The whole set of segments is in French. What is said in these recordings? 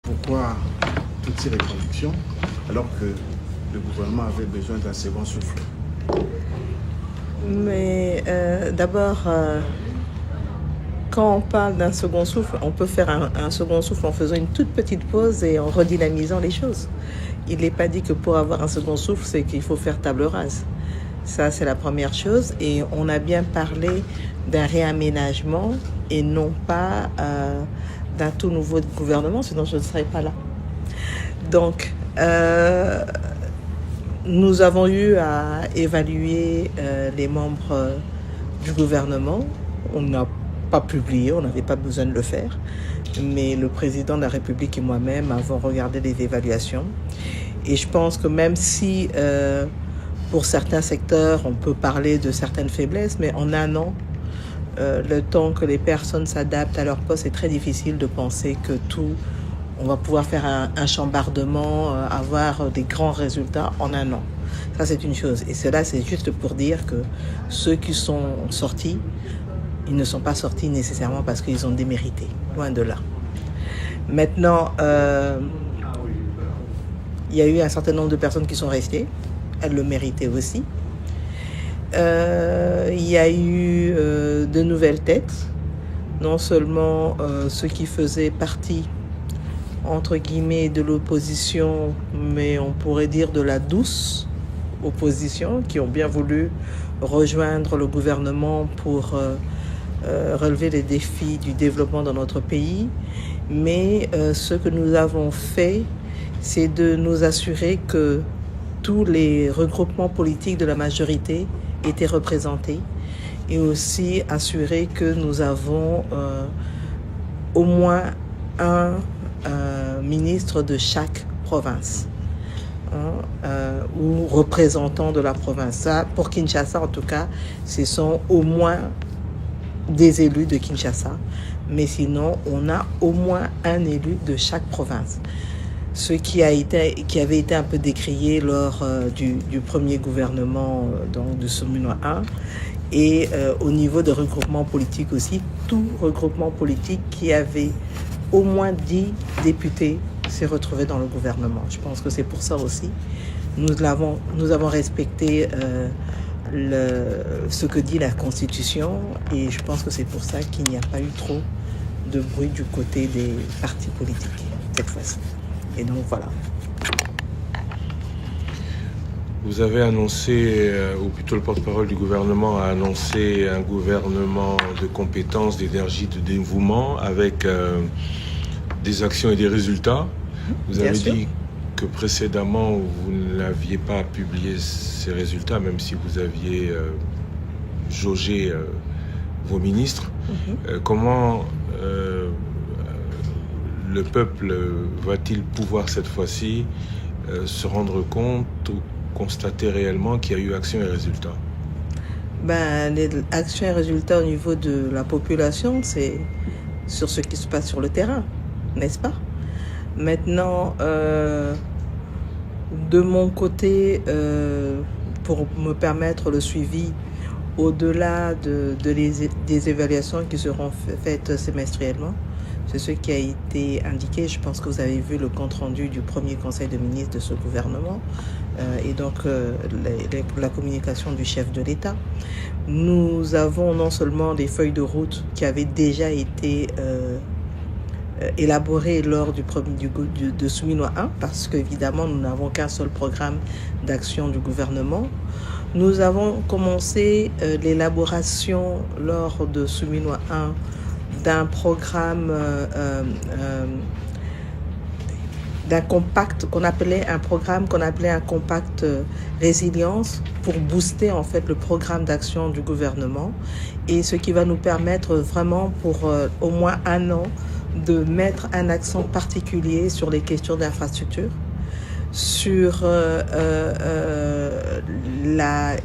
Pourquoi toutes ces reconductions alors que le gouvernement avait besoin d'un second souffle? Mais d'abord, quand on parle d'un second souffle, on peut faire un second souffle en faisant une toute petite pause et en redynamisant les choses. Il n'est pas dit que pour avoir un second souffle, c'est qu'il faut faire table rase. Ça, c'est la première chose. Et on a bien parlé d'un réaménagement et non pas d'un tout nouveau gouvernement, sinon je ne serais pas là. Donc, nous avons eu à évaluer les membres du gouvernement. On n'a pas publié, on n'avait pas besoin de le faire. Mais le président de la République et moi-même avons regardé les évaluations. Et je pense que même si pour certains secteurs, on peut parler de certaines faiblesses, mais en un an, le temps que les personnes s'adaptent à leur poste, c'est très difficile de penser que on va pouvoir faire un chambardement, avoir des grands résultats en un an. Ça, c'est une chose. Et cela, c'est juste pour dire que ceux qui sont sortis, ils ne sont pas sortis nécessairement parce qu'ils ont démérité. Loin de là. Maintenant, il y a eu un certain nombre de personnes qui sont restées. Elles le méritaient aussi. Il y a eu de nouvelles têtes. Non seulement ceux qui faisaient partie entre guillemets de l'opposition, mais on pourrait dire de la douce opposition, qui ont bien voulu rejoindre le gouvernement pour relever les défis du développement dans notre pays. Mais ce que nous avons fait, c'est de nous assurer que tous les regroupements politiques de la majorité étaient représentés et aussi assurer que nous avons au moins un ministre de chaque province ou représentant de la province. Ça, pour Kinshasa, en tout cas, ce sont au moins des élus de Kinshasa. Mais sinon, on a au moins un élu de chaque province. Ce qui avait été un peu décrié lors du premier gouvernement donc de Souminois 1. Et au niveau de regroupement politique aussi, tout regroupement politique qui avait au moins 10 députés s'est retrouvé dans le gouvernement. Je pense que c'est pour ça aussi. Nous avons respecté ce que dit la Constitution et je pense que c'est pour ça qu'il n'y a pas eu trop de bruit du côté des partis politiques cette fois-ci. Et donc voilà. Vous avez annoncé, ou plutôt le porte-parole du gouvernement a annoncé un gouvernement de compétences, d'énergie, de dévouement avec des actions et des résultats. Vous avez dit que précédemment, vous n'aviez pas publié ces résultats, même si vous aviez jaugé vos ministres. Comment le peuple va-t-il pouvoir cette fois-ci se rendre compte ou constater réellement qu'il y a eu action et résultats? Les actions et résultats au niveau de la population, c'est sur ce qui se passe sur le terrain, n'est-ce pas? Maintenant, de mon côté, pour me permettre le suivi au-delà des évaluations qui seront faites semestriellement, c'est ce qui a été indiqué. Je pense que vous avez vu le compte-rendu du premier conseil de ministres de ce gouvernement et donc la communication du chef de l'État. Nous avons non seulement des feuilles de route qui avaient déjà été élaborées lors de Souminois 1, parce qu'évidemment, nous n'avons qu'un seul programme d'action du gouvernement. Nous avons commencé l'élaboration lors de Souminois 1 d'un programme, d'un compact qu'on appelait un compact résilience pour booster en fait le programme d'action du gouvernement et ce qui va nous permettre vraiment pour au moins un an de mettre un accent particulier sur les questions d'infrastructure, sur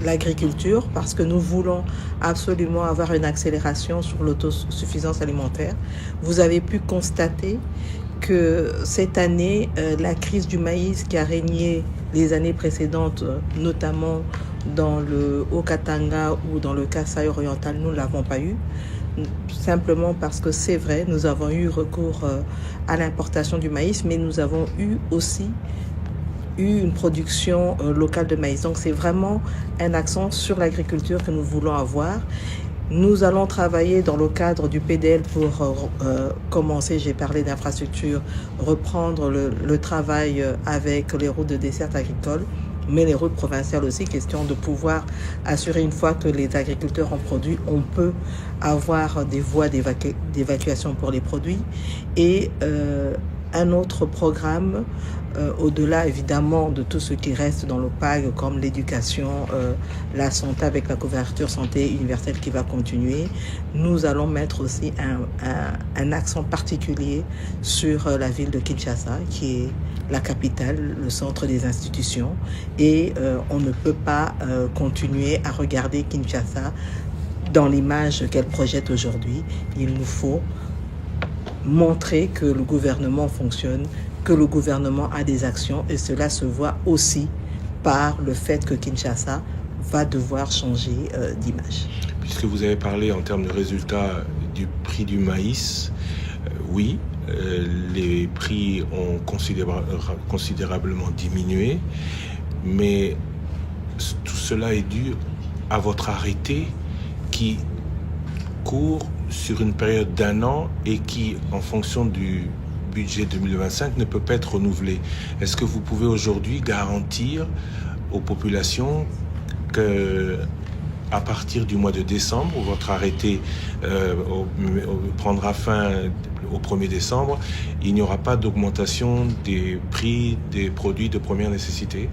l'agriculture, parce que nous voulons absolument avoir une accélération sur l'autosuffisance alimentaire. Vous avez pu constater que cette année, la crise du maïs qui a régné les années précédentes, notamment dans le Haut-Katanga ou dans le Kasaï oriental, nous ne l'avons pas eu. simplement parce que c'est vrai, nous avons eu recours à l'importation du maïs, mais nous avons aussi une production locale de maïs. Donc c'est vraiment un accent sur l'agriculture que nous voulons avoir. Nous allons travailler dans le cadre du PDL pour commencer, j'ai parlé d'infrastructure, reprendre le travail avec les routes de desserte agricole, mais les routes provinciales aussi, question de pouvoir assurer une fois que les agriculteurs ont produit, on peut avoir des voies d'évacuation pour les produits. Et un autre programme, au-delà évidemment de tout ce qui reste dans le PAG, comme l'éducation, la santé avec la couverture santé universelle qui va continuer, nous allons mettre aussi un accent particulier sur la ville de Kinshasa, qui est la capitale, le centre des institutions, et on ne peut pas continuer à regarder Kinshasa dans l'image qu'elle projette aujourd'hui. Il nous faut montrer que le gouvernement fonctionne, que le gouvernement a des actions, et cela se voit aussi par le fait que Kinshasa va devoir changer d'image. Puisque vous avez parlé en termes de résultats du prix du maïs, oui, les prix ont considérablement diminué, mais tout cela est dû à votre arrêté qui court sur une période d'1 an et qui, en fonction du budget 2025, ne peut pas être renouvelé. Est-ce que vous pouvez aujourd'hui garantir aux populations que, à partir du mois de décembre, où votre arrêté prendra fin au 1er décembre, il n'y aura pas d'augmentation des prix des produits de première nécessité?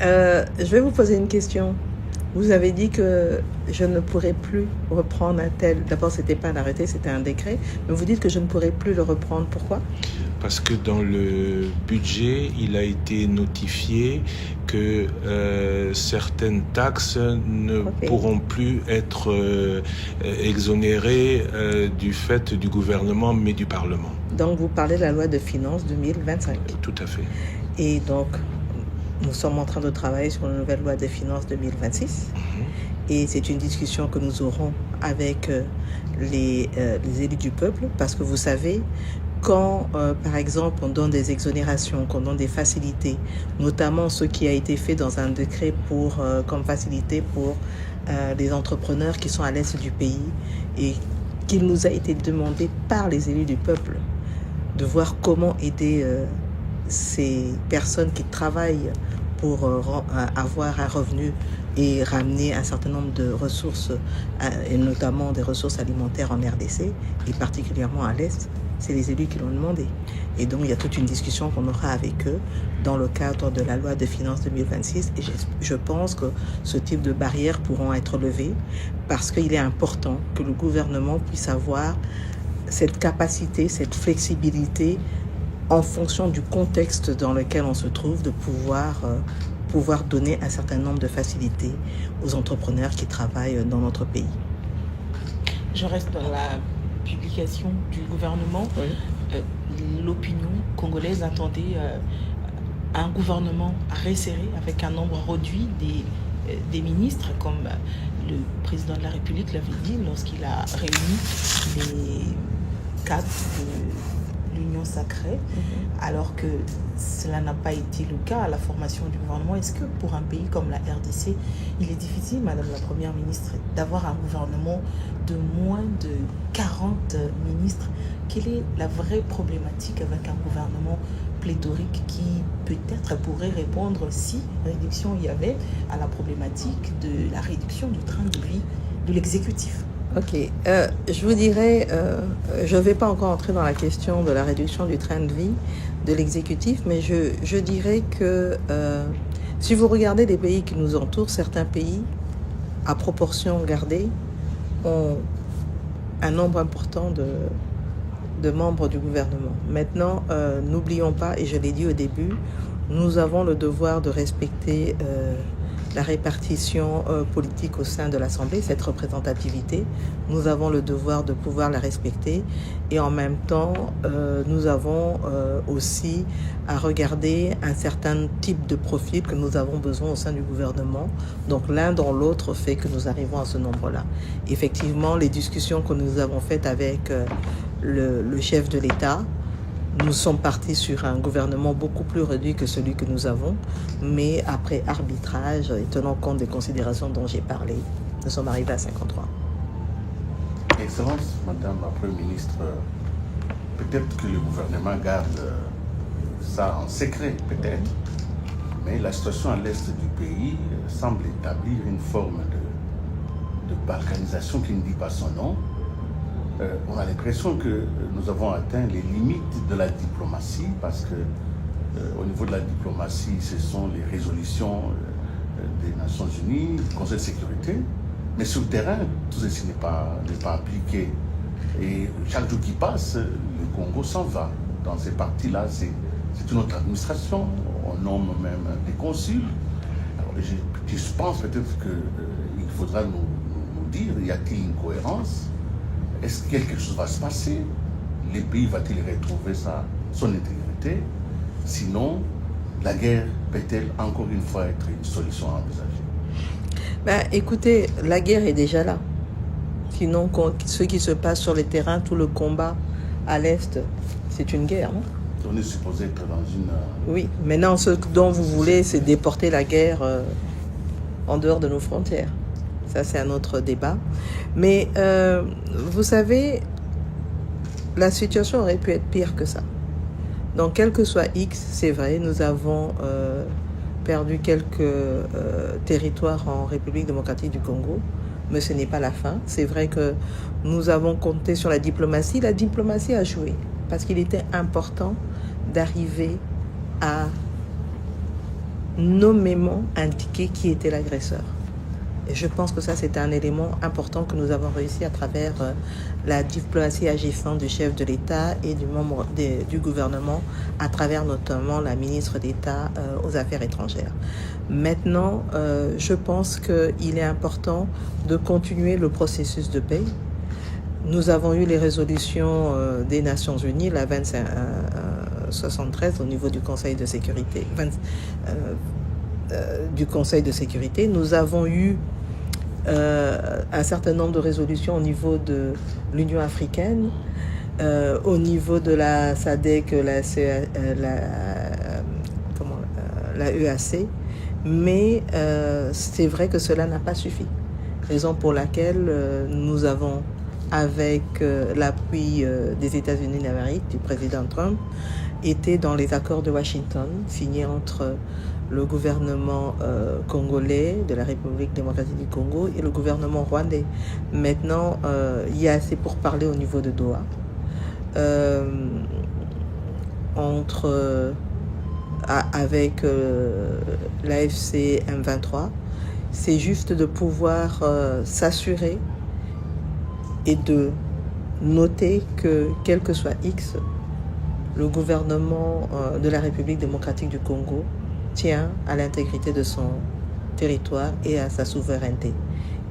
Je vais vous poser une question. Vous avez dit que je ne pourrais plus reprendre un tel... D'abord, ce n'était pas un arrêté, c'était un décret. Mais vous dites que je ne pourrais plus le reprendre. Pourquoi? Parce que dans le budget, il a été notifié que certaines taxes ne pourront plus être exonérées du fait du gouvernement, mais du Parlement. Donc, vous parlez de la loi de finances 2025. Tout à fait. Et donc, nous sommes en train de travailler sur une nouvelle loi des finances 2026. Et c'est une discussion que nous aurons avec les élus du peuple, parce que vous savez, quand, par exemple, on donne des exonérations, qu'on donne des facilités, notamment ce qui a été fait dans un décret comme facilité pour les entrepreneurs qui sont à l'est du pays, et qu'il nous a été demandé par les élus du peuple de voir comment aider ces personnes qui travaillent pour avoir un revenu et ramener un certain nombre de ressources, et notamment des ressources alimentaires en RDC, et particulièrement à l'Est. C'est les élus qui l'ont demandé. Et donc, il y a toute une discussion qu'on aura avec eux dans le cadre de la loi de finances 2026. Et je pense que ce type de barrières pourront être levées, parce qu'il est important que le gouvernement puisse avoir cette capacité, cette flexibilité en fonction du contexte dans lequel on se trouve, de pouvoir donner un certain nombre de facilités aux entrepreneurs qui travaillent dans notre pays. Je reste dans la publication du gouvernement. Oui. L'opinion congolaise attendait un gouvernement resserré avec un nombre réduit des ministres, comme le président de la République l'avait dit lorsqu'il a réuni les cadres de l'Union sacrée, alors que cela n'a pas été le cas à la formation du gouvernement. Est-ce que pour un pays comme la RDC, il est difficile, Madame la Première ministre, d'avoir un gouvernement de moins de 40 ministres? Quelle est la vraie problématique avec un gouvernement pléthorique qui peut-être pourrait répondre, si réduction il y avait, à la problématique de la réduction du train de vie de l'exécutif? Ok, je vous dirais, je ne vais pas encore entrer dans la question de la réduction du train de vie de l'exécutif, mais je dirais que si vous regardez les pays qui nous entourent, certains pays, à proportion gardée, ont un nombre important de membres du gouvernement. Maintenant, n'oublions pas, et je l'ai dit au début, nous avons le devoir de respecter la répartition politique au sein de l'Assemblée, cette représentativité. Nous avons le devoir de pouvoir la respecter et en même temps, nous avons aussi à regarder un certain type de profil que nous avons besoin au sein du gouvernement. Donc l'un dans l'autre fait que nous arrivons à ce nombre-là. Effectivement, les discussions que nous avons faites avec le chef de l'État, nous sommes partis sur un gouvernement beaucoup plus réduit que celui que nous avons, mais après arbitrage et tenant compte des considérations dont j'ai parlé, nous sommes arrivés à 53. Excellence, Madame la Première ministre, peut-être que le gouvernement garde ça en secret, peut-être, mais la situation à l'est du pays semble établir une forme de balkanisation qui ne dit pas son nom. On a l'impression que nous avons atteint les limites de la diplomatie parce que au niveau de la diplomatie, ce sont les résolutions des Nations Unies, du Conseil de sécurité, mais sur le terrain, tout ceci n'est pas appliqué. Et chaque jour qui passe, le Congo s'en va. Dans ces parties-là, c'est une autre administration, on nomme même des consuls. Alors, je pense peut-être qu'il faudra nous dire, y a-t-il une cohérence? Est-ce que quelque chose va se passer? Le pays va-t-il retrouver son intégrité? Sinon, la guerre peut-elle encore une fois être une solution à envisager? Écoutez, la guerre est déjà là. Sinon, ce qui se passe sur les terrains, tout le combat à l'Est, c'est une guerre. Non? On est supposé être dans une... Oui, maintenant, ce dont vous voulez, c'est déporter la guerre en dehors de nos frontières. Ça, c'est un autre débat. Mais vous savez, la situation aurait pu être pire que ça. Donc, quel que soit X, c'est vrai, nous avons perdu quelques territoires en République démocratique du Congo, mais ce n'est pas la fin. C'est vrai que nous avons compté sur la diplomatie. La diplomatie a joué parce qu'il était important d'arriver à nommément indiquer qui était l'agresseur. Et je pense que ça, c'est un élément important que nous avons réussi à travers la diplomatie agissante du chef de l'État et du membre du gouvernement, à travers notamment la ministre d'État aux Affaires étrangères. Maintenant, je pense qu'il est important de continuer le processus de paix. Nous avons eu les résolutions des Nations Unies, la 2573 au niveau du Conseil de sécurité. Du Conseil de sécurité. Nous avons eu un certain nombre de résolutions au niveau de l'Union africaine, au niveau de la SADC, la EAC, mais c'est vrai que cela n'a pas suffi. Raison pour laquelle nous avons, avec l'appui des États-Unis d'Amérique, du président Trump, été dans les accords de Washington, signés entre le gouvernement congolais de la République démocratique du Congo et le gouvernement rwandais. Maintenant, il y a assez pour parler au niveau de Doha. Avec l'AFC M23, c'est juste de pouvoir s'assurer et de noter que, quel que soit X, le gouvernement de la République démocratique du Congo tient à l'intégrité de son territoire et à sa souveraineté.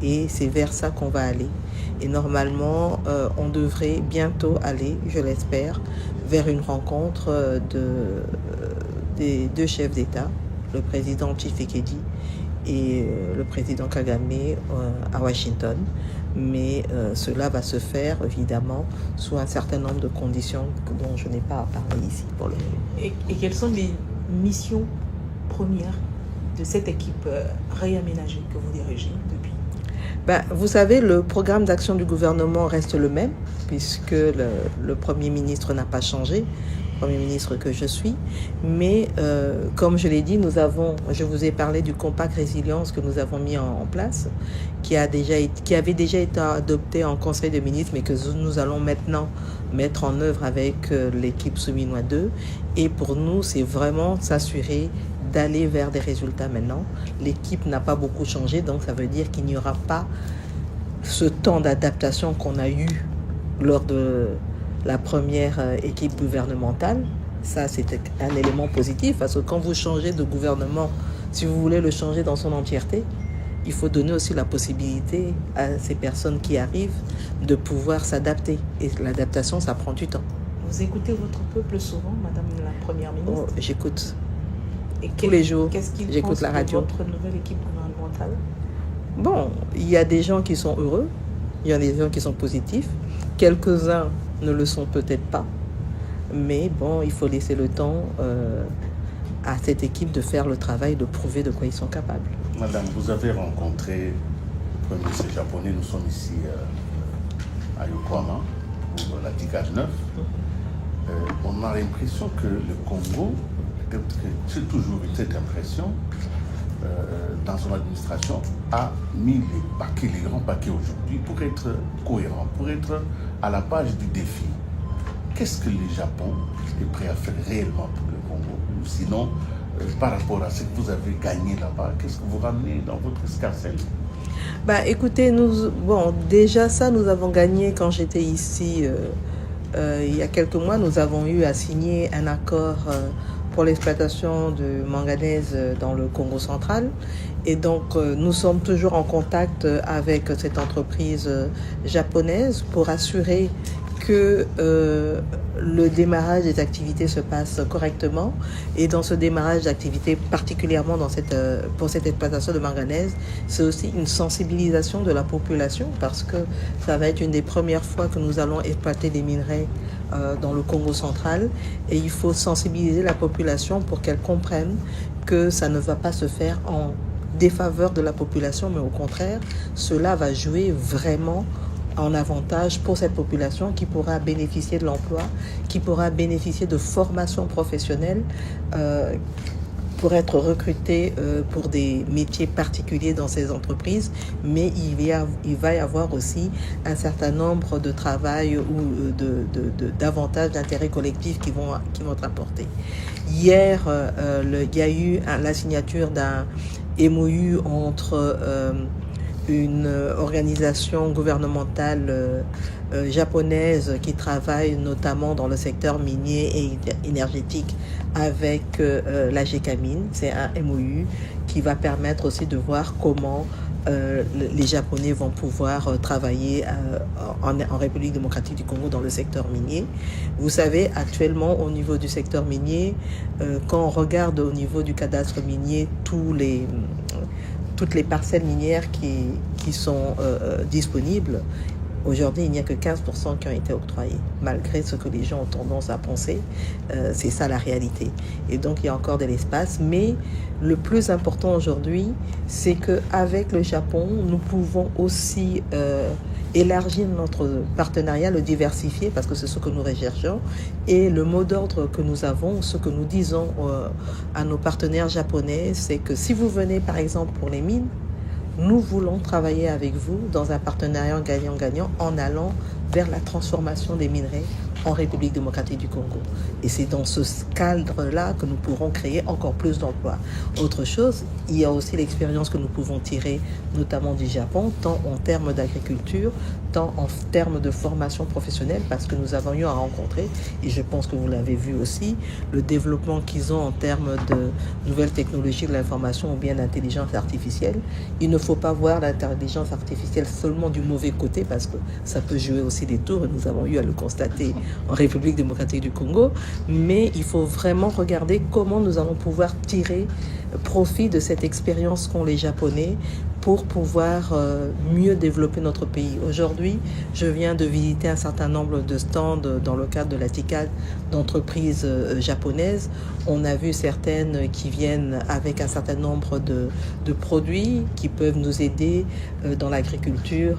Et c'est vers ça qu'on va aller. Et normalement, on devrait bientôt aller, je l'espère, vers une rencontre des deux chefs d'État, le président Tshisekedi et le président Kagame à Washington. Mais cela va se faire, évidemment, sous un certain nombre de conditions dont je n'ai pas à parler ici pour le moment. Et quelles sont les missions premières de cette équipe réaménagée que vous dirigez depuis? Vous savez, le programme d'action du gouvernement reste le même, puisque le Premier ministre n'a pas changé, Premier ministre que je suis. Mais comme je l'ai dit, je vous ai parlé du compact résilience que nous avons mis en place, qui avait déjà été adopté en Conseil des ministres, mais que nous allons maintenant mettre en œuvre avec l'équipe Souminois 2. Et pour nous, c'est vraiment s'assurer d'aller vers des résultats maintenant. L'équipe n'a pas beaucoup changé, donc ça veut dire qu'il n'y aura pas ce temps d'adaptation qu'on a eu lors de la première équipe gouvernementale. Ça, c'est un élément positif, parce que quand vous changez de gouvernement Si vous voulez le changer dans son entièreté, il faut donner aussi la possibilité à ces personnes qui arrivent de pouvoir s'adapter. Et l'adaptation, ça prend du temps. Vous écoutez votre peuple souvent, Madame la Première ministre? J'écoute. Tous les jours, j'écoute la radio. Votre nouvelle équipe gouvernementale? Bon, il y a des gens qui sont heureux, il y a des gens qui sont positifs. Quelques-uns ne le sont peut-être pas. Mais bon, il faut laisser le temps à cette équipe de faire le travail, de prouver de quoi ils sont capables. Madame, vous avez rencontré le Premier ministre japonais. Nous sommes ici à Yokohama, pour la TICAD 9. On a l'impression que le Congo, peut-être que j'ai toujours eu cette impression, dans son administration, a mis les grands paquets aujourd'hui pour être cohérent, pour être à la page du défi. Qu'est-ce que le Japon est prêt à faire réellement pour le Congo? Ou sinon, par rapport à ce que vous avez gagné là-bas, qu'est-ce que vous ramenez dans votre escarcelle? Écoutez, déjà ça, nous avons gagné quand j'étais ici. Il y a quelques mois, nous avons eu à signer un accord pour l'exploitation de manganèse dans le Congo central. Et donc, nous sommes toujours en contact avec cette entreprise japonaise pour assurer que le démarrage des activités se passe correctement. Et dans ce démarrage d'activités, particulièrement pour cette exploitation de manganèse, c'est aussi une sensibilisation de la population parce que ça va être une des premières fois que nous allons exploiter des minerais dans le Congo central. Et il faut sensibiliser la population pour qu'elle comprenne que ça ne va pas se faire en défaveur de la population, mais au contraire, cela va jouer vraiment en avantage pour cette population qui pourra bénéficier de l'emploi, qui pourra bénéficier de formation professionnelle pour être recruté pour des métiers particuliers dans ces entreprises, mais il va y avoir aussi un certain nombre de travail ou d'avantages d'intérêt collectif qui vont être apportés. Hier, il y a eu la signature d'un MOU entre une organisation gouvernementale japonaise qui travaille notamment dans le secteur minier et énergétique avec la GECAMIN. C'est un MOU qui va permettre aussi de voir comment les Japonais vont pouvoir travailler en République démocratique du Congo dans le secteur minier. Vous savez, actuellement, au niveau du secteur minier, quand on regarde au niveau du cadastre minier toutes les parcelles minières qui sont disponibles, aujourd'hui, il n'y a que 15% qui ont été octroyés, malgré ce que les gens ont tendance à penser. C'est ça la réalité. Et donc, il y a encore de l'espace. Mais le plus important aujourd'hui, c'est qu'avec le Japon, nous pouvons aussi élargir notre partenariat, le diversifier, parce que c'est ce que nous recherchons. Et le mot d'ordre que nous avons, ce que nous disons à nos partenaires japonais, c'est que si vous venez, par exemple, pour les mines, nous voulons travailler avec vous dans un partenariat gagnant-gagnant en allant vers la transformation des minerais en République démocratique du Congo. Et c'est dans ce cadre-là que nous pourrons créer encore plus d'emplois. Autre chose, il y a aussi l'expérience que nous pouvons tirer, notamment du Japon, tant en termes d'agriculture, tant en termes de formation professionnelle, parce que nous avons eu à rencontrer, et je pense que vous l'avez vu aussi, le développement qu'ils ont en termes de nouvelles technologies de l'information ou bien d'intelligence artificielle. Il ne faut pas voir l'intelligence artificielle seulement du mauvais côté, parce que ça peut jouer aussi des tours, et nous avons eu à le constater en République démocratique du Congo, mais il faut vraiment regarder comment nous allons pouvoir tirer profit de cette expérience qu'ont les Japonais pour pouvoir mieux développer notre pays. Aujourd'hui, je viens de visiter un certain nombre de stands dans le cadre de la TICAD d'entreprises japonaises. On a vu certaines qui viennent avec un certain nombre de produits qui peuvent nous aider dans l'agriculture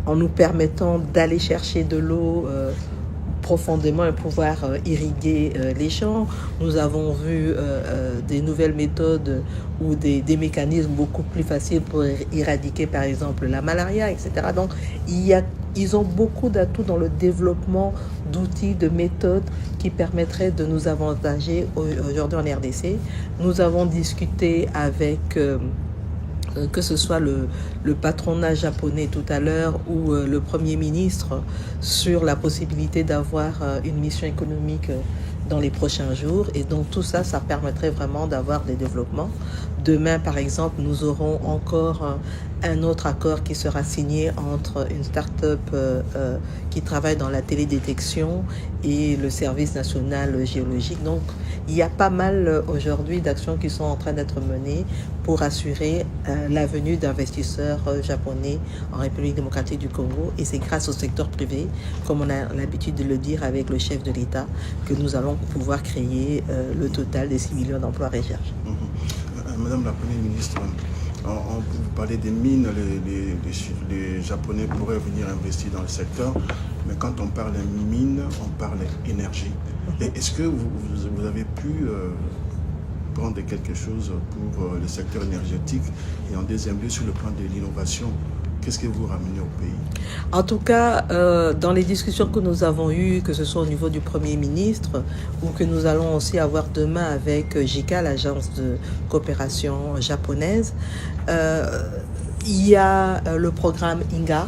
en nous permettant d'aller chercher de l'eau profondément et pouvoir irriguer les champs. Nous avons vu des nouvelles méthodes ou des mécanismes beaucoup plus faciles pour éradiquer par exemple la malaria, etc. Donc ils ont beaucoup d'atouts dans le développement d'outils, de méthodes qui permettraient de nous avantager aujourd'hui en RDC. Nous avons discuté avec que ce soit le patronat japonais tout à l'heure ou le Premier ministre sur la possibilité d'avoir une mission économique dans les prochains jours. Et donc tout ça, ça permettrait vraiment d'avoir des développements. Demain, par exemple, nous aurons encore un autre accord qui sera signé entre une start-up qui travaille dans la télédétection et le service national géologique. Donc, il y a pas mal aujourd'hui d'actions qui sont en train d'être menées pour assurer la venue d'investisseurs japonais en République démocratique du Congo. Et c'est grâce au secteur privé, comme on a l'habitude de le dire avec le chef de l'État, que nous allons pouvoir créer le total des 6 millions d'emplois recherche. Madame la Première ministre, vous parlez des mines, les Japonais pourraient venir investir dans le secteur, mais quand on parle mines, on parle énergie. Et est-ce que vous avez pu prendre quelque chose pour le secteur énergétique et en deuxième lieu sur le plan de l'innovation? Qu'est-ce que vous ramenez au pays? En tout cas, dans les discussions que nous avons eues, que ce soit au niveau du Premier ministre ou que nous allons aussi avoir demain avec JICA, l'agence de coopération japonaise, il y a le programme INGA,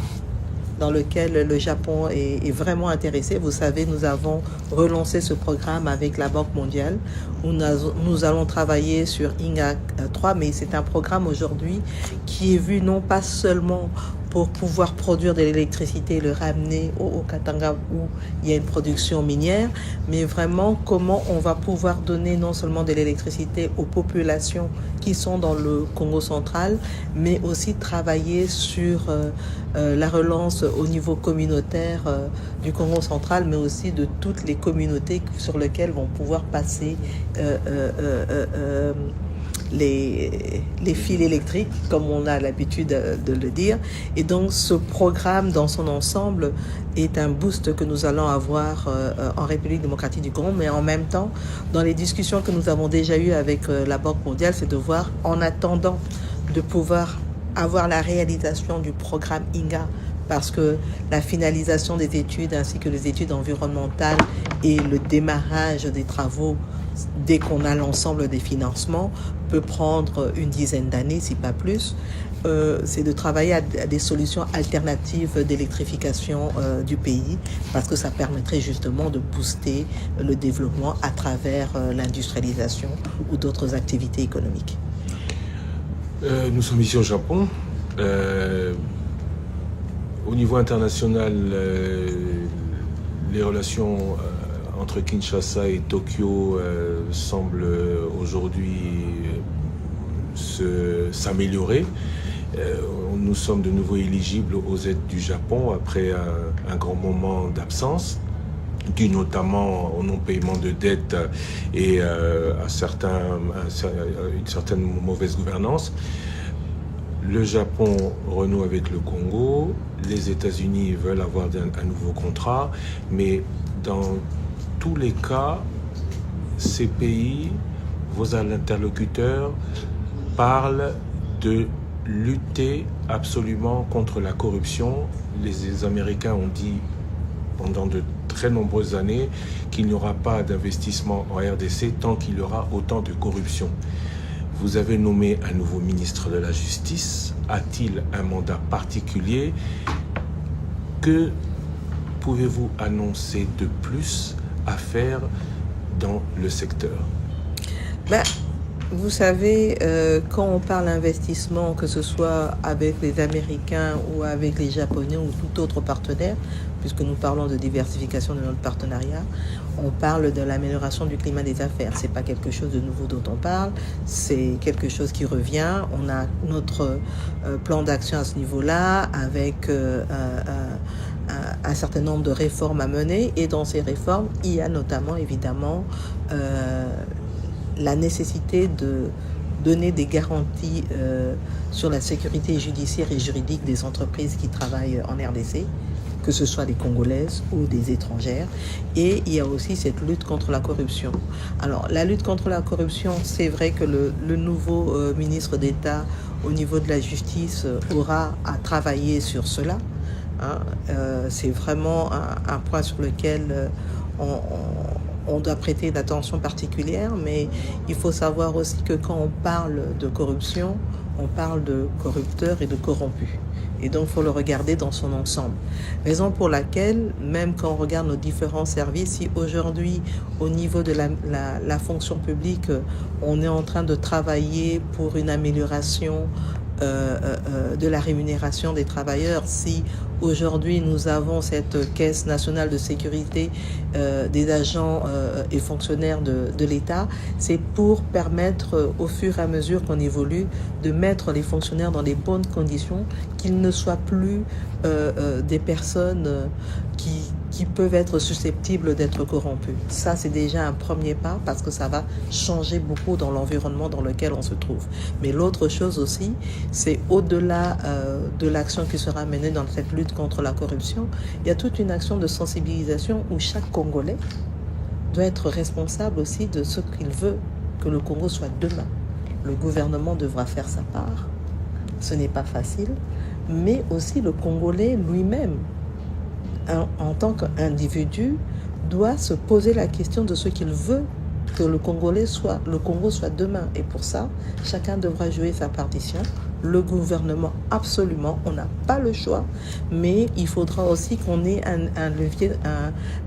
dans lequel le Japon est vraiment intéressé. Vous savez, nous avons relancé ce programme avec la Banque mondiale, où nous allons travailler sur INGA 3, mais c'est un programme aujourd'hui qui est vu non pas seulement pour pouvoir produire de l'électricité et le ramener au Katanga où il y a une production minière, mais vraiment comment on va pouvoir donner non seulement de l'électricité aux populations qui sont dans le Congo central, mais aussi travailler sur la relance au niveau communautaire du Congo central, mais aussi de toutes les communautés sur lesquelles vont pouvoir passer les fils électriques, comme on a l'habitude de le dire. Et donc ce programme dans son ensemble est un boost que nous allons avoir en République démocratique du Congo, mais en même temps, dans les discussions que nous avons déjà eues avec la Banque mondiale, c'est de voir, en attendant de pouvoir avoir la réalisation du programme INGA, parce que la finalisation des études ainsi que les études environnementales et le démarrage des travaux, dès qu'on a l'ensemble des financements, peut prendre une dizaine d'années, si pas plus. C'est de travailler à des solutions alternatives d'électrification du pays, parce que ça permettrait justement de booster le développement à travers l'industrialisation ou d'autres activités économiques. Nous sommes ici au Japon. Au niveau international, les relations entre Kinshasa et Tokyo semblent aujourd'hui s'améliorer. Nous sommes de nouveau éligibles aux aides du Japon après un grand moment d'absence, dû notamment au non-paiement de dettes et à une certaine mauvaise gouvernance. Le Japon renoue avec le Congo, les États-Unis veulent avoir un nouveau contrat, mais dans tous les cas, ces pays, vos interlocuteurs, parlent de lutter absolument contre la corruption. Les Américains ont dit pendant de très nombreuses années qu'il n'y aura pas d'investissement en RDC tant qu'il y aura autant de corruption. Vous avez nommé un nouveau ministre de la Justice. A-t-il un mandat particulier? Que pouvez-vous annoncer de plus à faire dans le secteur? Vous savez, quand on parle d'investissement, que ce soit avec les Américains ou avec les Japonais ou tout autre partenaire, puisque nous parlons de diversification de notre partenariat, on parle de l'amélioration du climat des affaires. C'est pas quelque chose de nouveau dont on parle, c'est quelque chose qui revient. On a notre plan d'action à ce niveau-là, avec un certain nombre de réformes à mener. Et dans ces réformes, il y a notamment, évidemment, la nécessité de donner des garanties sur la sécurité judiciaire et juridique des entreprises qui travaillent en RDC, que ce soit des Congolaises ou des étrangères. Et il y a aussi cette lutte contre la corruption. Alors, la lutte contre la corruption, c'est vrai que le nouveau ministre d'État au niveau de la justice aura à travailler sur cela. C'est vraiment un point sur lequel on doit prêter une attention particulière, mais il faut savoir aussi que quand on parle de corruption, on parle de corrupteurs et de corrompus. Et donc, il faut le regarder dans son ensemble. Raison pour laquelle, même quand on regarde nos différents services, si aujourd'hui, au niveau de la fonction publique, on est en train de travailler pour une amélioration de la rémunération des travailleurs, si aujourd'hui nous avons cette caisse nationale de sécurité des agents et fonctionnaires de l'État, c'est pour permettre au fur et à mesure qu'on évolue de mettre les fonctionnaires dans les bonnes conditions, qu'ils ne soient plus des personnes qui peuvent être susceptibles d'être corrompus. Ça, c'est déjà un premier pas parce que ça va changer beaucoup dans l'environnement dans lequel on se trouve. Mais l'autre chose aussi, c'est au-delà de l'action qui sera menée dans cette lutte contre la corruption, il y a toute une action de sensibilisation où chaque Congolais doit être responsable aussi de ce qu'il veut que le Congo soit demain. Le gouvernement devra faire sa part. Ce n'est pas facile, mais aussi le Congolais lui-même, en tant qu'individu, doit se poser la question de ce qu'il veut que le Congo soit demain. Et pour ça, chacun devra jouer sa partition. Le gouvernement, absolument, on n'a pas le choix, mais il faudra aussi qu'on ait un levier,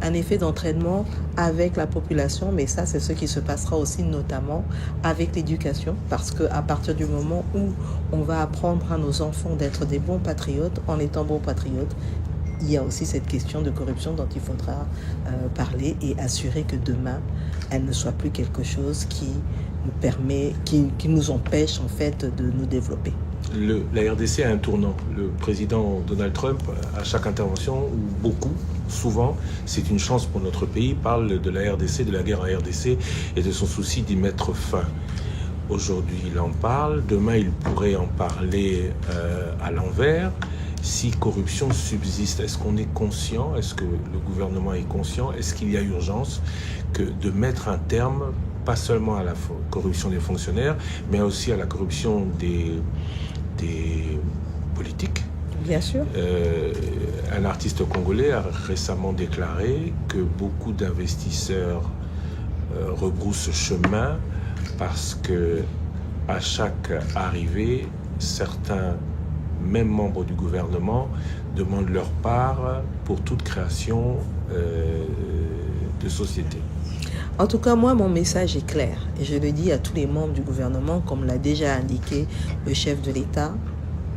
un effet d'entraînement avec la population. Mais ça, c'est ce qui se passera aussi notamment avec l'éducation, parce qu'à partir du moment où on va apprendre à nos enfants d'être des bons patriotes, en étant bons patriotes, il y a aussi cette question de corruption dont il faudra parler et assurer que demain, elle ne soit plus quelque chose qui nous empêche en fait de nous développer. La RDC a un tournant. Le président Donald Trump, à chaque intervention, ou beaucoup, souvent, c'est une chance pour notre pays, parle de la RDC, de la guerre en RDC et de son souci d'y mettre fin. Aujourd'hui, il en parle. Demain, il pourrait en parler à l'envers. Si corruption subsiste, est-ce qu'on est conscient? Est-ce que le gouvernement est conscient? Est-ce qu'il y a urgence de mettre un terme, pas seulement à la corruption des fonctionnaires, mais aussi à la corruption des politiques? Bien sûr. Un artiste congolais a récemment déclaré que beaucoup d'investisseurs rebroussent chemin parce que à chaque arrivée, certains même membres du gouvernement demandent leur part pour toute création de société. En tout cas, moi, mon message est clair. Et je le dis à tous les membres du gouvernement, comme l'a déjà indiqué le chef de l'État.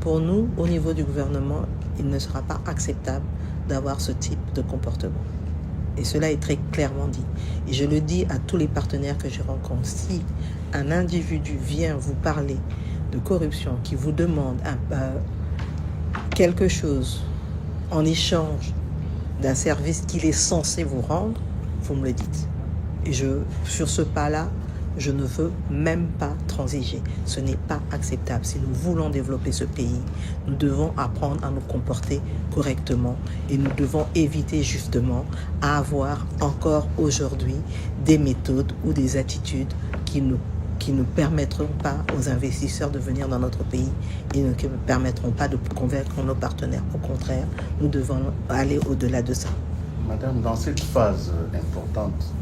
Pour nous, au niveau du gouvernement, il ne sera pas acceptable d'avoir ce type de comportement. Et cela est très clairement dit. Et je le dis à tous les partenaires que je rencontre. Si un individu vient vous parler de corruption, qui vous demande quelque chose en échange d'un service qu'il est censé vous rendre, vous me le dites. Et sur ce pas-là, je ne veux même pas transiger. Ce n'est pas acceptable. Si nous voulons développer ce pays, nous devons apprendre à nous comporter correctement et nous devons éviter justement à avoir encore aujourd'hui des méthodes ou des attitudes qui ne permettront pas aux investisseurs de venir dans notre pays et ne permettront pas de convaincre nos partenaires. Au contraire, nous devons aller au-delà de ça. Madame, dans cette phase importante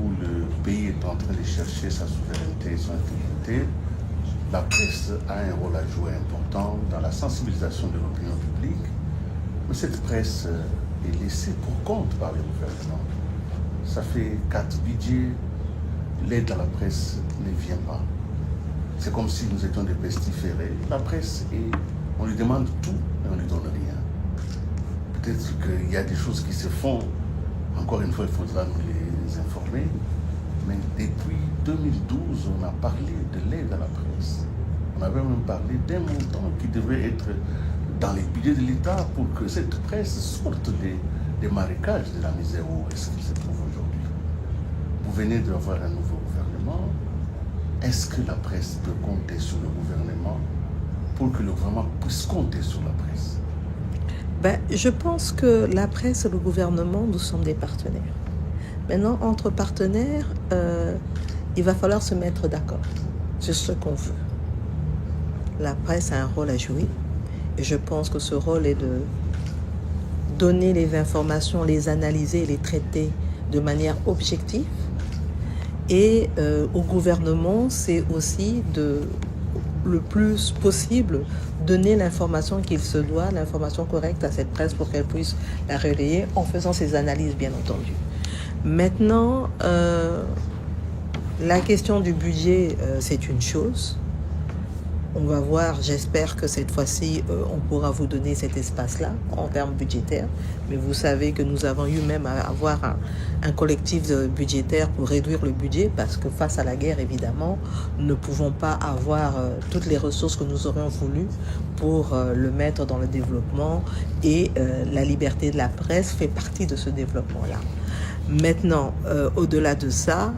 où le pays est en train de chercher sa souveraineté et son intégrité, la presse a un rôle à jouer important dans la sensibilisation de l'opinion publique. Mais cette presse est laissée pour compte par les gouvernements. Ça fait 4 budgets, l'aide à la presse ne vient pas. C'est comme si nous étions des pestiférés. La presse, on lui demande tout et on ne lui donne rien. Peut-être qu'il y a des choses qui se font. Encore une fois, il faudra nous les informer. Mais depuis 2012, on a parlé de l'aide à la presse. On avait même parlé d'un montant qui devait être dans les budgets de l'État pour que cette presse sorte des marécages de la misère où est-ce qu'il se trouve aujourd'hui. Vous venez d'avoir un nouveau gouvernement. Est-ce que la presse peut compter sur le gouvernement pour que le gouvernement puisse compter sur la presse? Je pense que la presse et le gouvernement, nous sommes des partenaires. Maintenant, entre partenaires, il va falloir se mettre d'accord sur ce qu'on veut. La presse a un rôle à jouer. Et je pense que ce rôle est de donner les informations, les analyser et les traiter de manière objective. Et au gouvernement, c'est aussi le plus possible donner l'information qu'il se doit, l'information correcte à cette presse pour qu'elle puisse la relayer en faisant ses analyses, bien entendu. Maintenant, la question du budget, c'est une chose. On va voir, j'espère que cette fois-ci, on pourra vous donner cet espace-là en termes budgétaires. Mais vous savez que nous avons eu même à avoir un collectif budgétaire pour réduire le budget parce que face à la guerre, évidemment, nous ne pouvons pas avoir toutes les ressources que nous aurions voulu pour le mettre dans le développement et la liberté de la presse fait partie de ce développement-là. Maintenant, au-delà de ça,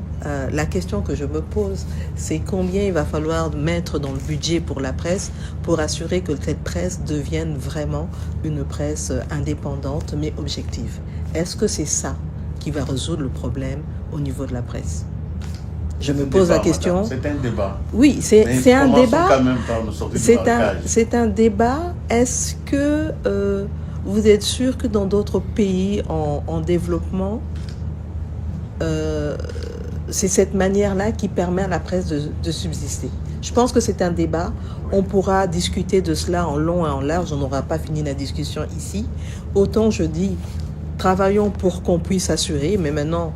la question que je me pose, c'est combien il va falloir mettre dans le budget pour la presse pour assurer que cette presse devienne vraiment une presse indépendante mais objective. Est-ce que c'est ça qui va résoudre le problème au niveau de la presse? Je me pose la question. C'est un débat. Oui, c'est un débat. Quand même par nous sortir du marquage. C'est un débat. Est-ce que vous êtes sûr que dans d'autres pays en développement, c'est cette manière-là qui permet à la presse de subsister? Je pense que c'est un débat. On pourra discuter de cela en long et en large. On n'aura pas fini la discussion ici. Autant je dis, travaillons pour qu'on puisse assurer, mais maintenant,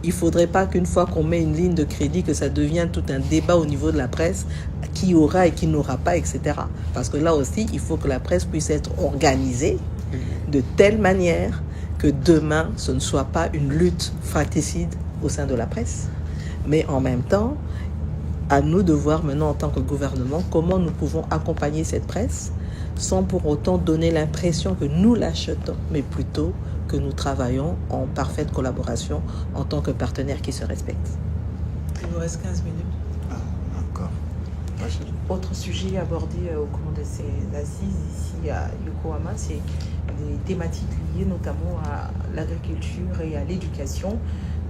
il ne faudrait pas qu'une fois qu'on met une ligne de crédit, que ça devienne tout un débat au niveau de la presse, qui aura et qui n'aura pas, etc. Parce que là aussi, il faut que la presse puisse être organisée de telle manière que demain, ce ne soit pas une lutte fratricide au sein de la presse. Mais en même temps, à nous de voir maintenant en tant que gouvernement comment nous pouvons accompagner cette presse sans pour autant donner l'impression que nous l'achetons, mais plutôt que nous travaillons en parfaite collaboration en tant que partenaires qui se respectent. Il vous reste 15 minutes. Ah, encore. Autre sujet abordé au cours de ces assises ici à Yokohama, c'est des thématiques liées notamment à l'agriculture et à l'éducation,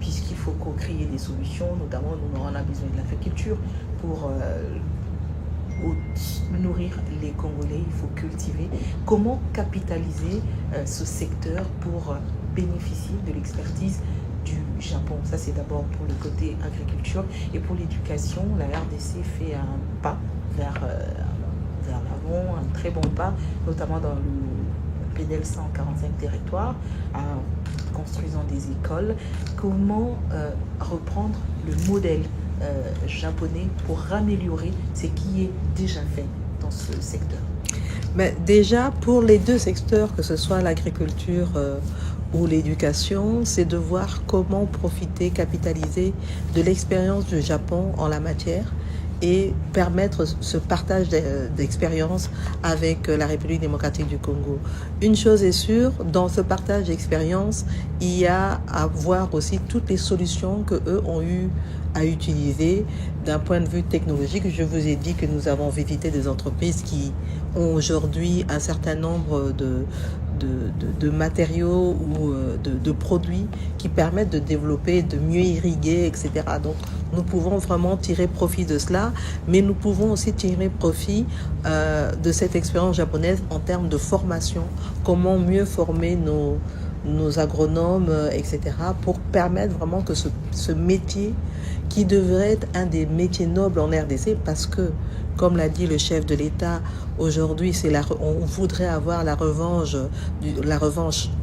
puisqu'il faut co-créer des solutions, notamment nous on a besoin de l'agriculture pour nourrir les Congolais, il faut cultiver. Comment capitaliser ce secteur pour bénéficier de l'expertise du Japon? Ça, c'est d'abord pour le côté agriculture. Et pour l'éducation, la RDC fait un pas vers l'avant, un très bon pas, notamment dans le PDL 145 territoires, en construisant des écoles. Comment reprendre le modèle japonais pour améliorer ce qui est déjà fait dans ce secteur? Mais déjà, pour les deux secteurs, que ce soit l'agriculture ou l'éducation, c'est de voir comment profiter, capitaliser de l'expérience du Japon en la matière et permettre ce partage d'expérience avec la République démocratique du Congo. Une chose est sûre, dans ce partage d'expérience, il y a à voir aussi toutes les solutions que eux ont eu à utiliser d'un point de vue technologique. Je vous ai dit que nous avons visité des entreprises qui ont aujourd'hui un certain nombre de matériaux ou de produits qui permettent de développer, de mieux irriguer, etc. Donc, nous pouvons vraiment tirer profit de cela, mais nous pouvons aussi tirer profit de cette expérience japonaise en termes de formation. Comment mieux former nos agronomes, etc., pour permettre vraiment que ce métier, qui devrait être un des métiers nobles en RDC, parce que, comme l'a dit le chef de l'État, aujourd'hui, on voudrait avoir la revanche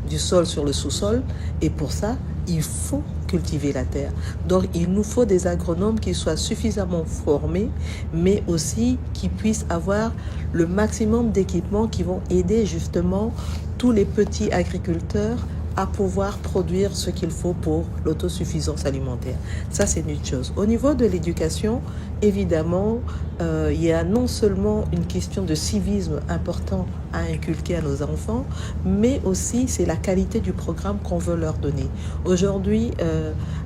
du sol sur le sous-sol, et pour ça, il faut cultiver la terre. Donc, il nous faut des agronomes qui soient suffisamment formés, mais aussi qui puissent avoir le maximum d'équipements qui vont aider justement tous les petits agriculteurs à pouvoir produire ce qu'il faut pour l'autosuffisance alimentaire. Ça, c'est une chose. Au niveau de l'éducation, évidemment, il y a non seulement une question de civisme important à inculquer à nos enfants, mais aussi c'est la qualité du programme qu'on veut leur donner. Aujourd'hui,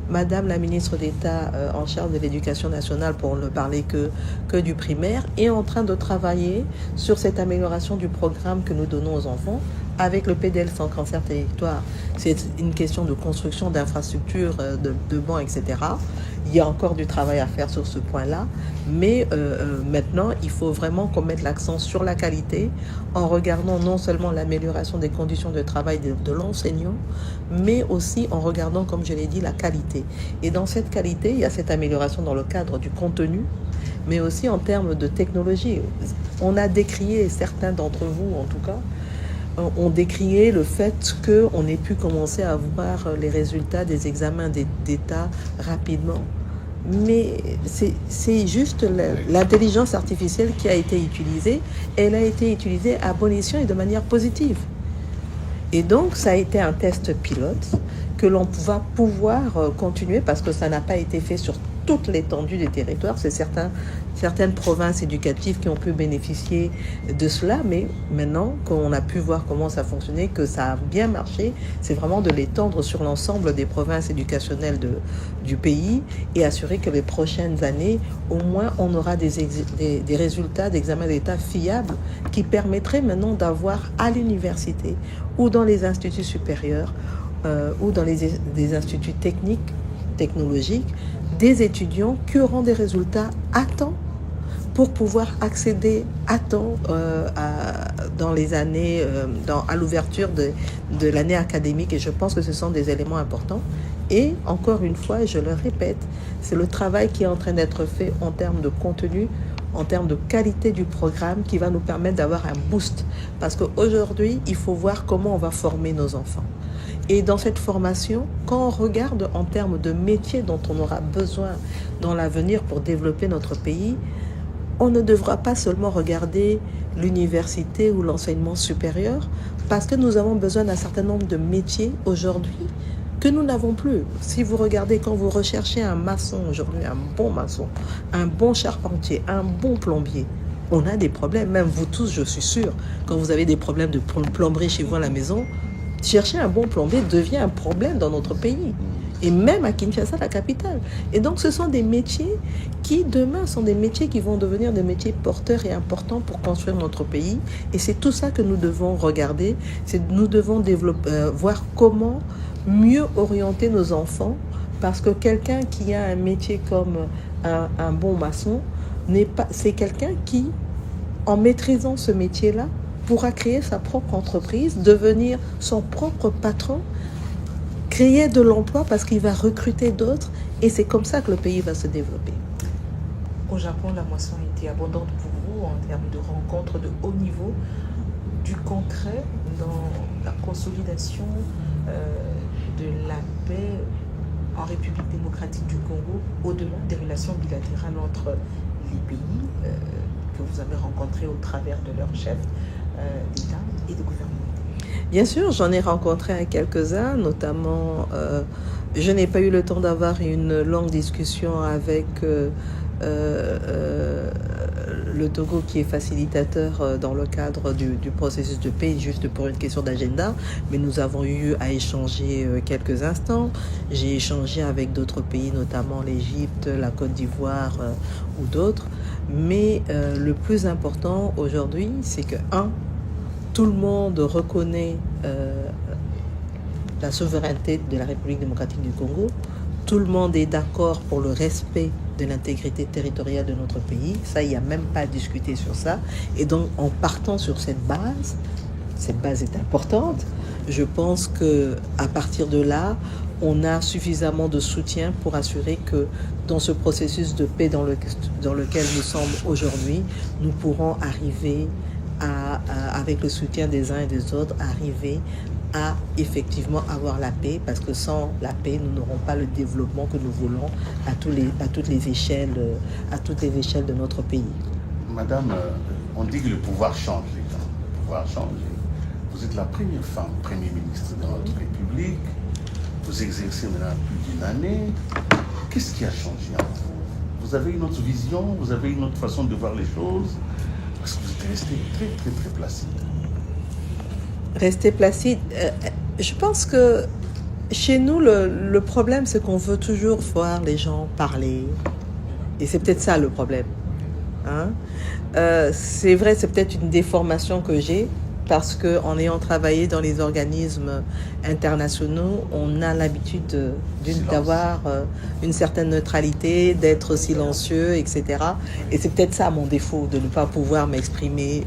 Madame la ministre d'État en charge de l'éducation nationale, pour ne parler que du primaire, est en train de travailler sur cette amélioration du programme que nous donnons aux enfants, avec le PDL sans cancer territoire, c'est une question de construction d'infrastructures, de bancs, etc. Il y a encore du travail à faire sur ce point-là, mais maintenant, il faut vraiment qu'on mette l'accent sur la qualité en regardant non seulement l'amélioration des conditions de travail de l'enseignant, mais aussi en regardant, comme je l'ai dit, la qualité. Et dans cette qualité, il y a cette amélioration dans le cadre du contenu, mais aussi en termes de technologie. On a décrié, certains d'entre vous en tout cas, ont décrié le fait qu'on ait pu commencer à voir les résultats des examens d'État rapidement. Mais c'est juste l'intelligence artificielle qui a été utilisée. Elle a été utilisée à bon escient et de manière positive. Et donc, ça a été un test pilote que l'on va pouvoir continuer parce que ça n'a pas été fait sur toute l'étendue des territoires. C'est certaines provinces éducatives qui ont pu bénéficier de cela, mais maintenant qu'on a pu voir comment ça fonctionnait, que ça a bien marché, c'est vraiment de l'étendre sur l'ensemble des provinces éducationnelles du pays et assurer que les prochaines années, au moins, on aura des résultats d'examen d'État fiables qui permettraient maintenant d'avoir à l'université ou dans les instituts supérieurs ou dans des instituts technologiques, des étudiants qui auront des résultats à temps pour pouvoir accéder à temps dans les années, à l'ouverture de l'année académique. Et je pense que ce sont des éléments importants. Et encore une fois, je le répète, c'est le travail qui est en train d'être fait en termes de contenu, en termes de qualité du programme qui va nous permettre d'avoir un boost. Parce qu'aujourd'hui, il faut voir comment on va former nos enfants. Et dans cette formation, quand on regarde en termes de métiers dont on aura besoin dans l'avenir pour développer notre pays, on ne devra pas seulement regarder l'université ou l'enseignement supérieur, parce que nous avons besoin d'un certain nombre de métiers aujourd'hui que nous n'avons plus. Si vous regardez, quand vous recherchez un maçon aujourd'hui, un bon maçon, un bon charpentier, un bon plombier, on a des problèmes. Même vous tous, je suis sûre, quand vous avez des problèmes de plomberie chez vous à la maison, chercher un bon plombier devient un problème dans notre pays. Et même à Kinshasa, la capitale. Et donc, ce sont des métiers qui, demain, sont des métiers qui vont devenir des métiers porteurs et importants pour construire notre pays. Et c'est tout ça que nous devons regarder. Nous devons voir comment mieux orienter nos enfants. Parce que quelqu'un qui a un métier comme un bon maçon, c'est quelqu'un qui, en maîtrisant ce métier-là, pourra créer sa propre entreprise, devenir son propre patron, créer de l'emploi parce qu'il va recruter d'autres et c'est comme ça que le pays va se développer. Au Japon, la moisson a été abondante pour vous en termes de rencontres de haut niveau, du concret dans la consolidation de la paix en République démocratique du Congo, au-delà des relations bilatérales entre les pays que vous avez rencontrés au travers de leurs chefs d'État et de gouvernement. Bien sûr, j'en ai rencontré quelques-uns, notamment, je n'ai pas eu le temps d'avoir une longue discussion avec le Togo qui est facilitateur dans le cadre du processus de paix, juste pour une question d'agenda, mais nous avons eu à échanger quelques instants. J'ai échangé avec d'autres pays, notamment l'Égypte, la Côte d'Ivoire ou d'autres, mais le plus important aujourd'hui, c'est que, tout le monde reconnaît la souveraineté de la République démocratique du Congo. Tout le monde est d'accord pour le respect de l'intégrité territoriale de notre pays. Ça, il n'y a même pas à discuter sur ça. Et donc, en partant sur cette base est importante. Je pense qu'à partir de là, on a suffisamment de soutien pour assurer que dans ce processus de paix dans lequel nous sommes aujourd'hui, nous pourrons arriver avec le soutien des uns et des autres, arriver à effectivement avoir la paix, parce que sans la paix, nous n'aurons pas le développement que nous voulons à toutes les échelles de notre pays. Madame, on dit que le pouvoir change les gens. Le pouvoir change. Vous êtes la première femme Premier ministre de notre République. Vous exercez maintenant plus d'une année. Qu'est-ce qui a changé en vous? Vous avez une autre vision? Vous avez une autre façon de voir les choses? Parce que vous êtes resté très, très, très placide. Rester placide. Je pense que chez nous, le problème, c'est qu'on veut toujours voir les gens parler. Et c'est peut-être ça le problème. C'est vrai, c'est peut-être une déformation que j'ai. parce qu'en ayant travaillé dans les organismes internationaux, on a l'habitude d'avoir une certaine neutralité, d'être silencieux, etc. Et c'est peut-être ça mon défaut, de ne pas pouvoir m'exprimer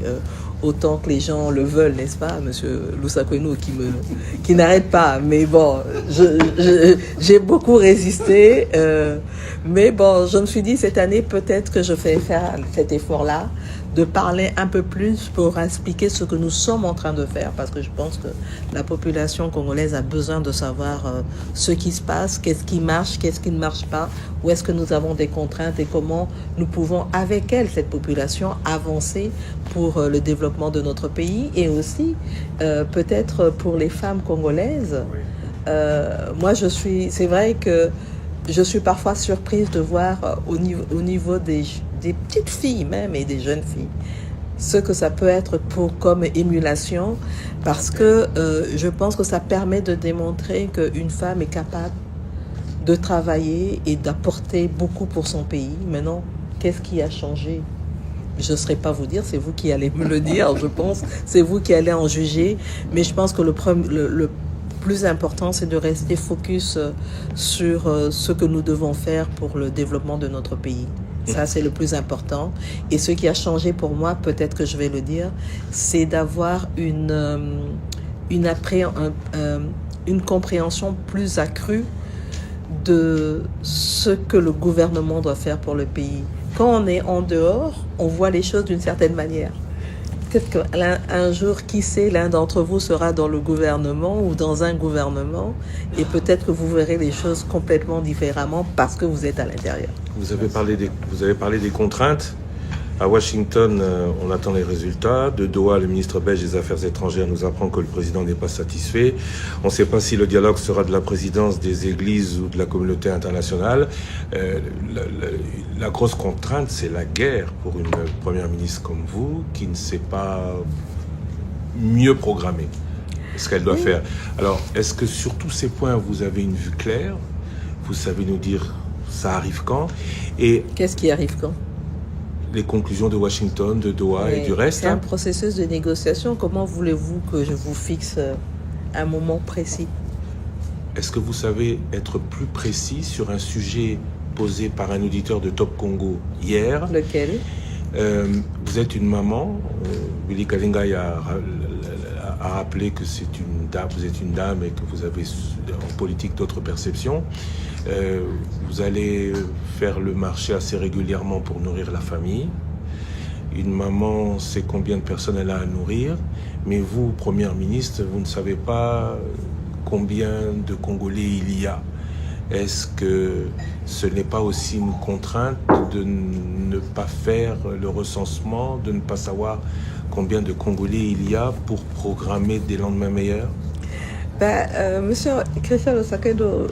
autant que les gens le veulent, n'est-ce pas, Monsieur Lusakwenu, qui n'arrête pas. Mais bon, j'ai beaucoup résisté. Mais bon, je me suis dit, cette année, peut-être que je vais faire cet effort-là, de parler un peu plus pour expliquer ce que nous sommes en train de faire, parce que je pense que la population congolaise a besoin de savoir ce qui se passe, qu'est-ce qui marche, qu'est-ce qui ne marche pas, où est-ce que nous avons des contraintes et comment nous pouvons, avec elle, cette population, avancer pour le développement de notre pays et aussi peut-être pour les femmes congolaises. Moi, c'est vrai que je suis parfois surprise de voir au niveau des petites filles même et des jeunes filles ce que ça peut être comme émulation, parce que je pense que ça permet de démontrer qu'une femme est capable de travailler et d'apporter beaucoup pour son pays. Maintenant, qu'est-ce qui a changé? Je ne saurais pas vous dire, c'est vous qui allez me le dire, je pense. C'est vous qui allez en juger. Mais je pense que le plus important, c'est de rester focus sur ce que nous devons faire pour le développement de notre pays. Ça, c'est le plus important. Et ce qui a changé pour moi, peut-être que je vais le dire, c'est d'avoir une compréhension plus accrue de ce que le gouvernement doit faire pour le pays. Quand on est en dehors, on voit les choses d'une certaine manière. Peut-être qu'un jour, qui sait, l'un d'entre vous sera dans le gouvernement ou dans un gouvernement, et peut-être que vous verrez les choses complètement différemment parce que vous êtes à l'intérieur. Vous avez parlé des contraintes. À Washington, on attend les résultats. De Doha, le ministre belge des Affaires étrangères nous apprend que le président n'est pas satisfait. On ne sait pas si le dialogue sera de la présidence des églises ou de la communauté internationale. La grosse contrainte, c'est la guerre pour une première ministre comme vous, qui ne sait pas mieux programmer ce qu'elle doit faire. Alors, est-ce que sur tous ces points, vous avez une vue claire? Vous savez nous dire ça arrive quand? Et qu'est-ce qui arrive quand? Les conclusions de Washington, de Doha et du reste. C'est un processus de négociation. Comment voulez-vous que je vous fixe un moment précis? Est-ce que vous savez être plus précis sur un sujet posé par un auditeur de Top Congo hier? Lequel? Vous êtes une maman. Willy Kalingai a rappelé que c'est une dame, vous êtes une dame et que vous avez en politique d'autres perceptions. Vous allez faire le marché assez régulièrement pour nourrir la famille. Une maman sait combien de personnes elle a à nourrir, mais vous, Première ministre, vous ne savez pas combien de Congolais il y a. Est-ce que ce n'est pas aussi une contrainte de ne pas faire le recensement, de ne pas savoir combien de Congolais il y a pour programmer des lendemains meilleurs? Monsieur Christian Lusakwenu,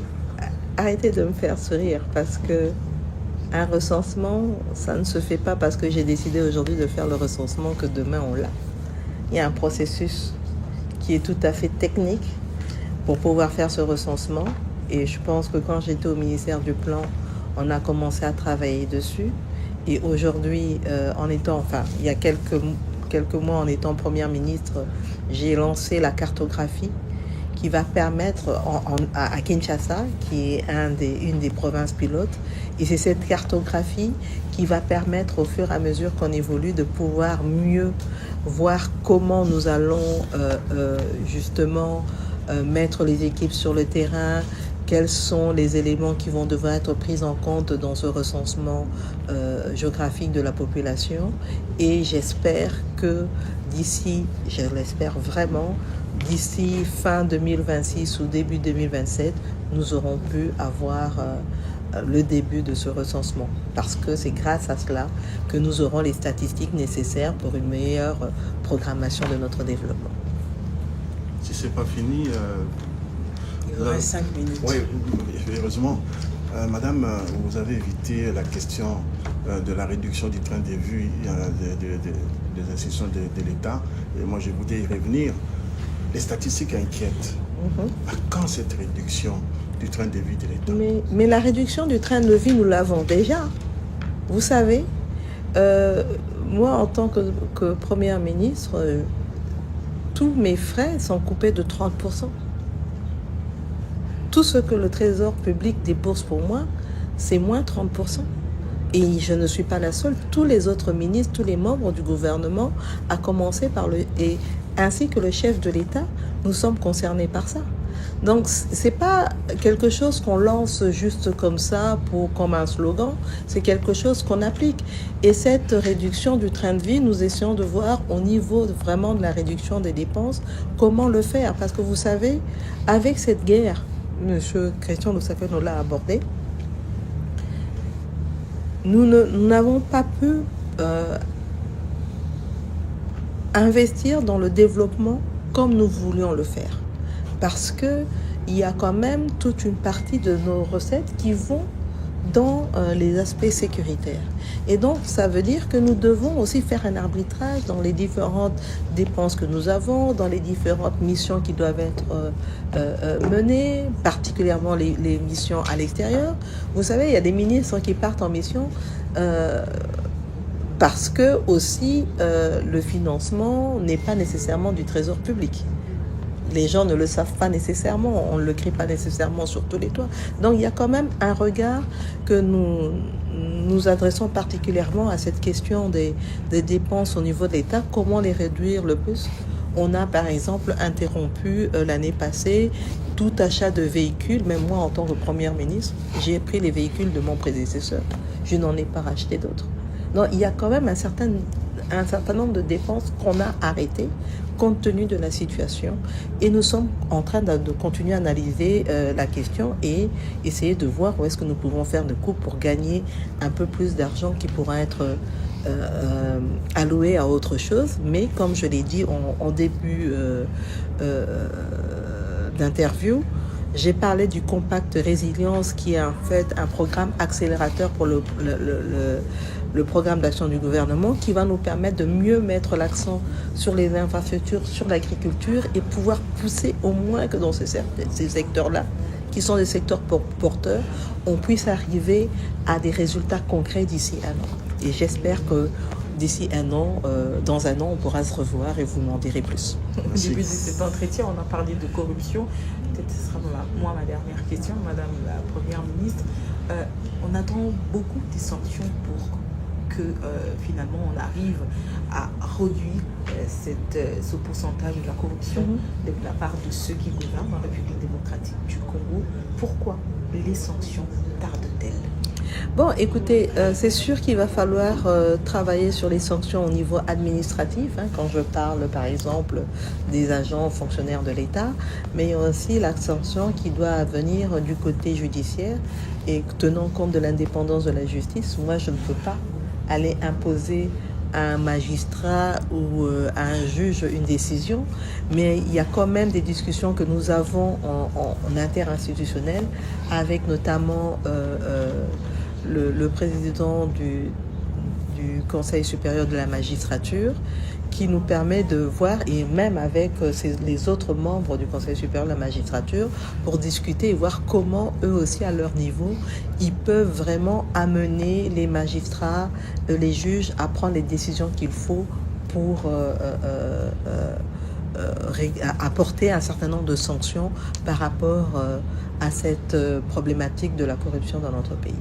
arrêtez de me faire sourire, parce que un recensement, ça ne se fait pas parce que j'ai décidé aujourd'hui de faire le recensement que demain on l'a. Il y a un processus qui est tout à fait technique pour pouvoir faire ce recensement. Et je pense que quand j'étais au ministère du Plan, on a commencé à travailler dessus. Et aujourd'hui, il y a quelques mois, en étant Première ministre, j'ai lancé la cartographie qui va permettre à Kinshasa, qui est une des provinces pilotes, et c'est cette cartographie qui va permettre au fur et à mesure qu'on évolue de pouvoir mieux voir comment nous allons justement mettre les équipes sur le terrain, quels sont les éléments qui vont devoir être pris en compte dans ce recensement géographique de la population. Et j'espère que d'ici, je l'espère vraiment, d'ici fin 2026 ou début 2027, nous aurons pu avoir le début de ce recensement. Parce que c'est grâce à cela que nous aurons les statistiques nécessaires pour une meilleure programmation de notre développement. Si ce n'est pas fini... il reste 5 minutes. Oui, heureusement. Madame, vous avez évité la question de la réduction du train de vie des institutions de l'État. Et moi, je voudrais y revenir. Les statistiques inquiètent. À quand cette réduction du train de vie de l'État? Mais la réduction du train de vie, nous l'avons déjà. Vous savez, moi, en tant que Première ministre, tous mes frais sont coupés de 30%. Tout ce que le Trésor public débourse pour moi, c'est moins 30%. Et je ne suis pas la seule. Tous les autres ministres, tous les membres du gouvernement, à commencer par ainsi que le chef de l'État, nous sommes concernés par ça. Donc, c'est pas quelque chose qu'on lance juste comme ça, comme un slogan, c'est quelque chose qu'on applique. Et cette réduction du train de vie, nous essayons de voir au niveau vraiment de la réduction des dépenses, comment le faire. Parce que vous savez, avec cette guerre, M. Christian Lusaka nous l'a abordé, nous n'avons pas pu investir dans le développement comme nous voulions le faire. Parce qu'il y a quand même toute une partie de nos recettes qui vont dans les aspects sécuritaires. Et donc, ça veut dire que nous devons aussi faire un arbitrage dans les différentes dépenses que nous avons, dans les différentes missions qui doivent être menées, particulièrement les missions à l'extérieur. Vous savez, il y a des ministres qui partent en mission parce que aussi le financement n'est pas nécessairement du trésor public. Les gens ne le savent pas nécessairement, on ne le crie pas nécessairement sur tous les toits. Donc il y a quand même un regard que nous adressons particulièrement à cette question des dépenses au niveau de l'État, comment les réduire le plus. On a par exemple interrompu l'année passée tout achat de véhicules, même moi en tant que première ministre, j'ai pris les véhicules de mon prédécesseur, je n'en ai pas racheté d'autres. Donc il y a quand même un certain nombre de dépenses qu'on a arrêtées compte tenu de la situation. Et nous sommes en train de continuer à analyser la question et essayer de voir où est-ce que nous pouvons faire de coups pour gagner un peu plus d'argent qui pourra être alloué à autre chose. Mais comme je l'ai dit en début d'interview, j'ai parlé du Compact Résilience qui est en fait un programme accélérateur pour le programme d'action du gouvernement qui va nous permettre de mieux mettre l'accent sur les infrastructures, sur l'agriculture et pouvoir pousser au moins que dans ces secteurs-là, qui sont des secteurs porteurs, on puisse arriver à des résultats concrets d'ici un an. Et j'espère que d'ici un an, dans un an, on pourra se revoir et vous m'en direz plus. Au début de cet entretien, on a parlé de corruption. Peut-être ce sera ma dernière question, Madame la Première ministre. On attend beaucoup des sanctions pour que finalement on arrive à réduire ce pourcentage de la corruption de la part de ceux qui gouvernent en République démocratique du Congo. Pourquoi les sanctions tardent-elles ? Bon, écoutez, c'est sûr qu'il va falloir travailler sur les sanctions au niveau administratif, quand je parle par exemple des agents fonctionnaires de l'État, mais il y a aussi la sanction qui doit venir du côté judiciaire et tenant compte de l'indépendance de la justice. Moi, je ne peux pas aller imposer à un magistrat ou à un juge une décision, mais il y a quand même des discussions que nous avons en interinstitutionnel avec notamment le président du Conseil supérieur de la magistrature qui nous permet de voir, et même avec les autres membres du Conseil supérieur de la magistrature, pour discuter et voir comment eux aussi à leur niveau, ils peuvent vraiment amener les magistrats, les juges à prendre les décisions qu'il faut pour apporter un certain nombre de sanctions par rapport à cette problématique de la corruption dans notre pays.